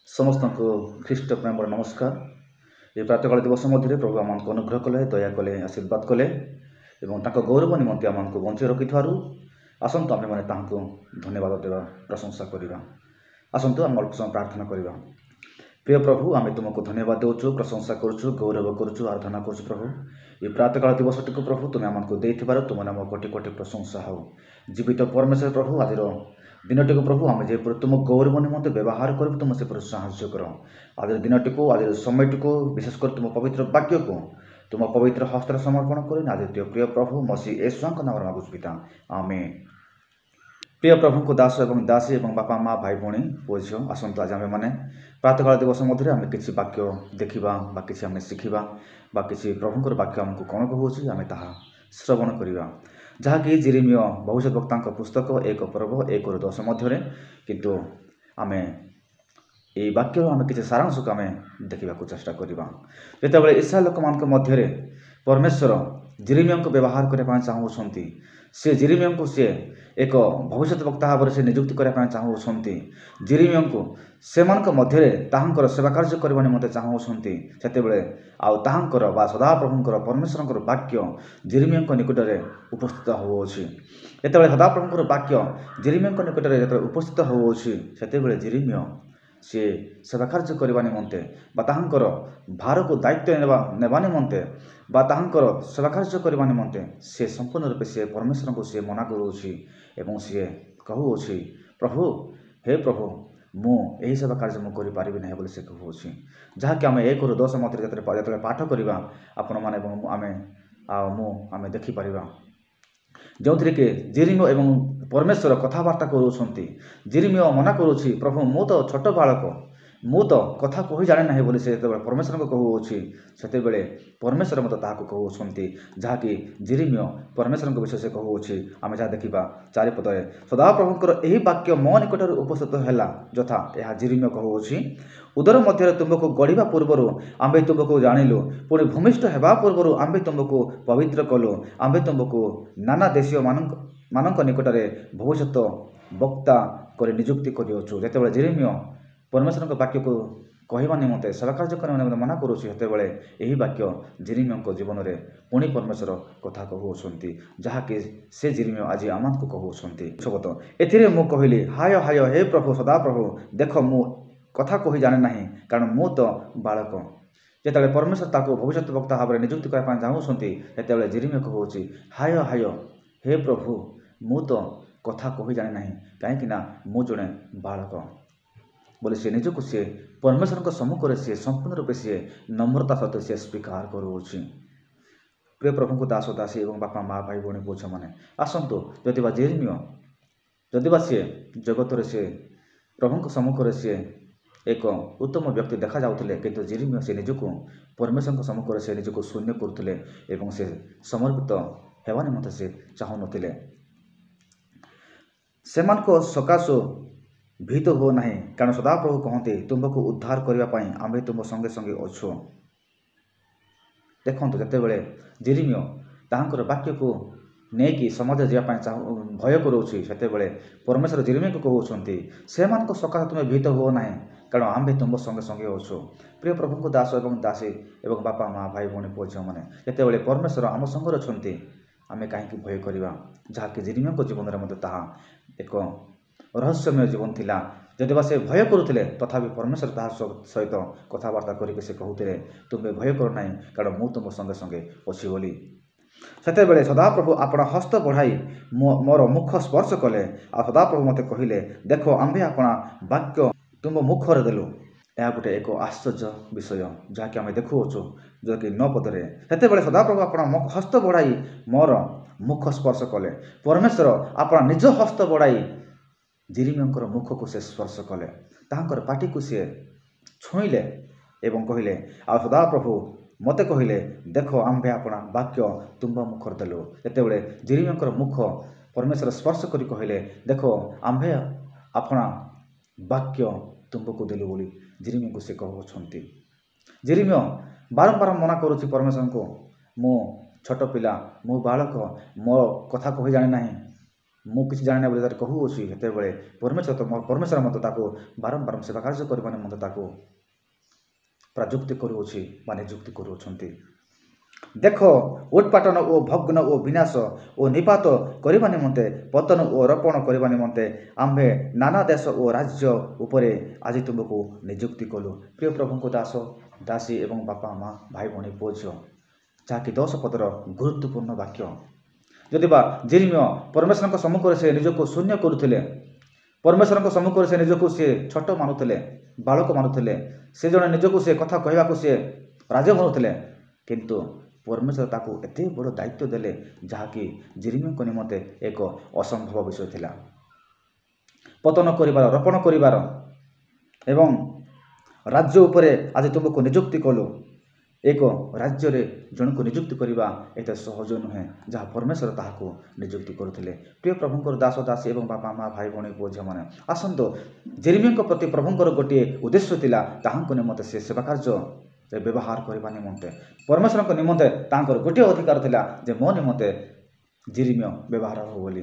समस्त को ख्रीष्ट प्रेम नमस्कार। ये प्रातकाल दिवस मध्य प्रभु आम को अनुग्रह कले दया कले आशीर्वाद कले गौरव निमंते आम को बंचे रखि आसतु आम मैंने धन्यवाद देवा प्रशंसा करवा। आसतु आम अल्प समय प्रार्थना करवा। प्रिय प्रभु आम तुमको धन्यवाद देचु प्रशंसा करुचु गौरव करुचु आराधना करुचु प्रभु। ये प्रातकाल दिवस टी प्रभु तुम्हें आमको देथिबार तुम नाम कोटि कोटि प्रशंसा हो। जीवित परमेश्वर प्रभु आज दिनटी को प्रभु आम जे तुम गौरव निमंते व्यवहार कर तुम से साहय कर। आज दिनटी को आज समयटी को विशेषकर तुम पवित्र वाक्य को तुम पवित्र हस्तर समर्पण कर आज प्रिय प्रभु मसीह यीशु नाम मागुछु पिता आमेन। प्रिय प्रभु को दास एवं दासी एवं बापा माँ भाई भौणी पुओ झील आसतु आज आम मैंने प्रातकाल दिवस मध्य आम कि वाक्य देखा कि शिखा कि प्रभुंर वाक्य आमको कौन कहूँ आम ता श्रवण करवा जहाँकि जिरिमिय भविष्यवक्ता पुस्तक 1 पर्व 1-10 मध्य किंतु आम ये वाक्य आम कि सारांश को आम देखा चेष्टा करवा। जिते ईसा लोक मान मध्य परमेश्वर जिरिमिय को व्यवहार करने चाहूँगी से जिरिमिय को सी एक भविष्यवक्ता भाव से नियुक्ति करने चाहूँगी जिरिमिय को से मध्य सेवा कार्य करने निमंते चाहूँगी से आउर सदा प्रभुंर परमेश्वर वाक्य जिरिमिय निकट में उपस्थित होउछि। जेतेबेले सदा प्रभुंर वाक्य जिरिमिय निकट में उपस्थित होउछि सेतेबेले जिरिमिय सी सेवा कार्य करने निमंते भार को दायित्व नेबा निमंते सेवा कार्य करने निमंते से संपूर्ण रूपे से परमेश्वर को सी मना करुछि एवं सी कहूछि प्रभु हे प्रभु मु यही सेवा कार्य मुझे करें ना बोली से कहूँ जहाँकि आम 1-10 मध्य जो पाठ करवा आपण मैंने आम देखिपर जो थे कि जिरिमिय एवं परमेश्वर कथबार्ता करुँच जिरिमिय मना करुँच प्रभु मु तो छोट बालक मु तो कथा कही जाने ना बोली से परमेश्वर को कहूँ से परमेश्वर मत कहते जहाँकि जिरिमिय परमेश्वर विषय से कहूँ आम जहाँ देखा 4 पदे सदा प्रभुंर यही वाक्य मो निकट उपस्थित है यथा यह जिरिमिय कहूँ उदर मध्य तुमको गढ़ा पूर्वर आम्भे तुमको जानलु पुणी भूमिष्ठ होगा पूर्वर आम्भे तुमको पवित्र कलु आम्भे तुमको नाना देशीय मानक निकट में भविष्यत वक्ता कर नियुक्ति करूँ। जिते जिरिमिय परमेश्वर वाक्य को कहवा निमंते सेवा कार्य करने निमंते मना करुँच यही वाक्य जिरिमिय जीवन में पुणी परमेश्वर कथा कहते जहाँकि से जिरिमिय आज आम को कहते शब्द एथिरे मु कहली हाय हाय हे प्रभु सदा प्रभु देख मु कथा कही जाने ना कारण मु तो बालक। जिते परमेश्वर ताको भविष्यत वक्ता भाव में नियुक्ति करने चाहूँगी से जिरिमिय कहूँ हाय हाय हे प्रभु मु तो कथा कही जाने ना कहीं मु जड़े बालक बोले से निजक सी परमेश्वर सम्मुख सी संपूर्ण रूपे सी नम्रता सहित सी स्वीकार करुँच। प्रिय प्रभु को दास दासी एवं बापा माँ भाई भौणी पुओ झील मैंने आसतु जदिवा जिरिमिय जदिवा सी जगत सी प्रभु सम्मुख सी एक उत्तम व्यक्ति देखा जाउथिले किंतु जिरिमिय से निजक परमेश्वर सम्मुख से निजक शून्य करुले एवं से समर्पित हेवा निमंते से चाहू नथिले सेमानको सकाशु भीत हो ना कारण सदा प्रभु कहते तुमको उद्धार करने आम्भे तुम संगे संगे अच्छु। देखो जिते जिरिमिय तांकर वाक्य को नहीं समाज जावाई भय करोछि से परमेश्वर जिरिमिय को कहते से सकाश तुम्हें भीत हो ना कारण आम्भे तुम संगे संगे अच्छु। प्रिय प्रभु को दास एवं दासी एवं बापा माँ भाई भौणी पुओ झील मैंने जिते परमेश्वर आम संगे अच्छा आम कहीं भय करवा जहाँकि जिरिमिय जीवन में मत एक रहस्यमय जीवन थिला जदिवा से भय करुले तथापि परमेश्वर ता सहित कथबार्ता करके से कहते तुम्हें भय कर ना कारण मु तुम संगे संगे अच्छी बोली से सदा प्रभु आपण हस्त बढ़ाई मोर मुख स्पर्श कले आ सदा प्रभु मते कहले देख आम्भे आपणा वाक्य तुम मुखर देलु। यह गोटे एक आश्चर्य विषय जहाँकि आम देखुचु जो कि 9 पदे से सदा प्रभु आपण हस्त बढ़ाई मोर मुख स्पर्श कले परमेश्वर आपण निज हस्त बढ़ाई जिरिमिय मुख को से स्पर्श कले तांकर पाटी को सी छुईले एवं कहले आ सदा प्रभु मते कहले देख आम्भे आपणा वाक्य तुम मुखर देलु। जिते जिरिमिय मुख परमेश्वर स्पर्श कर कहले देख आम्भे आपणा वाक्य तुमको देलु बोली जिरिमिय को से कहते जिरिमिय बारंबार मना करुच्ची परमेश्वर को मु छोट पिला मु बालक मो कथा कही जाने ना ମୁଁ କିଛି ଜାଣିନି ବୋଲି ତାର କହୁଅଛି ସେତେବେଳେ ପରମେଶ୍ୱର ମଧ୍ୟ ତାକୁ ବାରମ୍ବାର ସେବା କାର୍ଯ୍ୟ କରିବା ନିମନ୍ତେ ତାକୁ ପ୍ରଯୁକ୍ତି କରୁଅଛି ବା ନିଯୁକ୍ତି କରୁଅଛନ୍ତି। ଦେଖ ଉତ୍ପାଟନ ଓ ଭଗ୍ନ ଓ ବିନାଶ ଓ ନିପାତ କରିବା ନିମନ୍ତେ ପତନ ଓ ରୋପଣ କରିବା ନିମନ୍ତେ ଆମ୍ଭେ ନାନା ଦେଶ ଓ ରାଜ୍ୟ ଉପରେ ଆଜି ତୁମକୁ ନିଯୁକ୍ତି କଲୁ। ପ୍ରିୟ ପ୍ରଭୁଙ୍କ ଦାସ ଦାସୀ ଏବଂ ବାପା ମା ଭାଇ ଭଉଣୀ ପୁଅ ଝିଅ, ଯାହାକି 10 ପଦର ଗୁରୁତ୍ୱପୂର୍ଣ୍ଣ ବାକ୍ୟ। ଯଦିବା ଯେରେମିୟ ପରମେଶ୍ୱରଙ୍କ ସମ୍ମୁଖରେ ସେ ନିଜକୁ ଶୂନ୍ୟ କରୁଥିଲେ, ପରମେଶ୍ୱରଙ୍କ ସମ୍ମୁଖରେ ସେ ନିଜକୁ ସେ ଛୋଟ ମାନୁଥିଲେ, ବାଳକ ମାନୁଥିଲେ, ସେ ଜଣେ ନିଜକୁ ସେ କଥା କହିବାକୁ ସେ ରାଜି ହେଉନଥିଲେ, କିନ୍ତୁ ପରମେଶ୍ୱର ତାକୁ ଏତେ ବଡ଼ ଦାୟିତ୍ୱ ଦେଲେ ଯାହାକି ଯେରେମିୟଙ୍କ ନିମନ୍ତେ ଏକ ଅସମ୍ଭବ ବିଷୟ ଥିଲା। ପତନ କରିବାର, ରୋପଣ କରିବାର ଏବଂ ରାଜ୍ୟ ଉପରେ ଆଜି ତୁମକୁ ନିଯୁକ୍ତି କଲୁ। ଏକ ରାଜ୍ୟରେ ଜଣକୁ ନିଯୁକ୍ତି କରିବା ଏତେ ସହଜ ନୁହେଁ, ଯାହା ପରମେଶ୍ୱର ତାହାକୁ ନିଯୁକ୍ତି କରୁଥିଲେ। ପ୍ରିୟ ପ୍ରଭୁଙ୍କର ଦାସ ଦାସୀ ଏବଂ ବାପା ମା ଭାଇ ଭଉଣୀ ପୁଅ ଝିଅମାନେ, ଆସନ୍ତୁ ଯେରେମିୟଙ୍କ ପ୍ରତି ପ୍ରଭୁଙ୍କର ଗୋଟିଏ ଉଦ୍ଦେଶ୍ୟ ଥିଲା, ତାହାଙ୍କ ନିମନ୍ତେ ସେ ସେବା କାର୍ଯ୍ୟରେ ବ୍ୟବହାର କରିବା ନିମନ୍ତେ। ପରମେଶ୍ୱରଙ୍କ ନିମନ୍ତେ ତାଙ୍କର ଗୋଟିଏ ଅଧିକାର ଥିଲା ଯେ ମୋ ନିମନ୍ତେ ଯେରେମିୟ ବ୍ୟବହାର ହେବ ବୋଲି।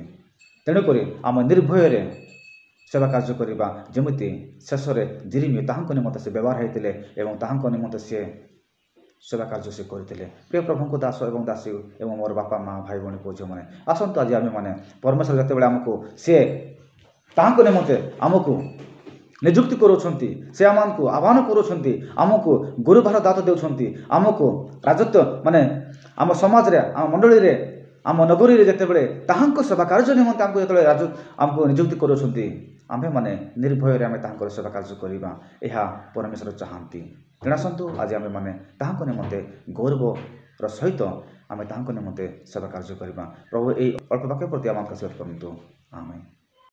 ତେଣୁକରି ଆମେ ନିର୍ଭୟରେ ସେବା କାର୍ଯ୍ୟ କରିବା, ଯେମିତି ଶେଷରେ ଯେରେମିୟ ତାହାଙ୍କ ନିମନ୍ତେ ସେ ବ୍ୟବହାର ହୋଇଥିଲେ ଏବଂ ତାହାଙ୍କ ନିମନ୍ତେ ସେ ସେବା କାର୍ଯ୍ୟ ସେ କରିଥିଲେ। ପ୍ରିୟ ପ୍ରଭୁଙ୍କ ଦାସ ଏବଂ ଦାସୀ ଏବଂ ମୋର ବାପା ମା ଭାଇ ଭଉଣୀ ପୁଅ ଝିଅମାନେ, ଆସନ୍ତୁ ଆଜି ଆମେମାନେ ପରମେଶ୍ୱର ଯେତେବେଳେ ଆମକୁ ସେ ତାହାଙ୍କ ନିମନ୍ତେ ଆମକୁ ନିଯୁକ୍ତି କରୁଛନ୍ତି, ସେ ଆମକୁ ଆହ୍ୱାନ କରୁଛନ୍ତି, ଆମକୁ ଗୁରୁଭାର ଦାୟିତ୍ୱ ଦେଉଛନ୍ତି, ଆମକୁ ରାଜତ୍ୱ ମାନେ ଆମ ସମାଜରେ, ଆମ ମଣ୍ଡଳୀରେ, ଆମ ନଗରୀରେ ଯେତେବେଳେ ତାହାଙ୍କ ସେବା କାର୍ଯ୍ୟ ନିମନ୍ତେ ଆମକୁ ଯେତେବେଳେ ଆମକୁ ନିଯୁକ୍ତି କରୁଛନ୍ତି, ଆମ୍ଭେମାନେ ନିର୍ଭୟରେ ଆମେ ତାହାଙ୍କର ସେବା କାର୍ଯ୍ୟ କରିବା, ଏହା ପରମେଶ୍ୱର ଚାହାନ୍ତି। ତେଣୁ ଆସନ୍ତୁ ଆଜି ଆମେମାନେ ତାହାଙ୍କ ନିମନ୍ତେ ଗୌରବର ସହିତ ଆମେ ତାହାଙ୍କ ନିମନ୍ତେ ସେବା କାର୍ଯ୍ୟ କରିବା। ପ୍ରଭୁ ଏହି ଅଳ୍ପ ବାକ୍ୟ ପ୍ରତି ଆମକୁ ଆଶୀର୍ବାଦ କରନ୍ତୁ। ଆମେନ୍।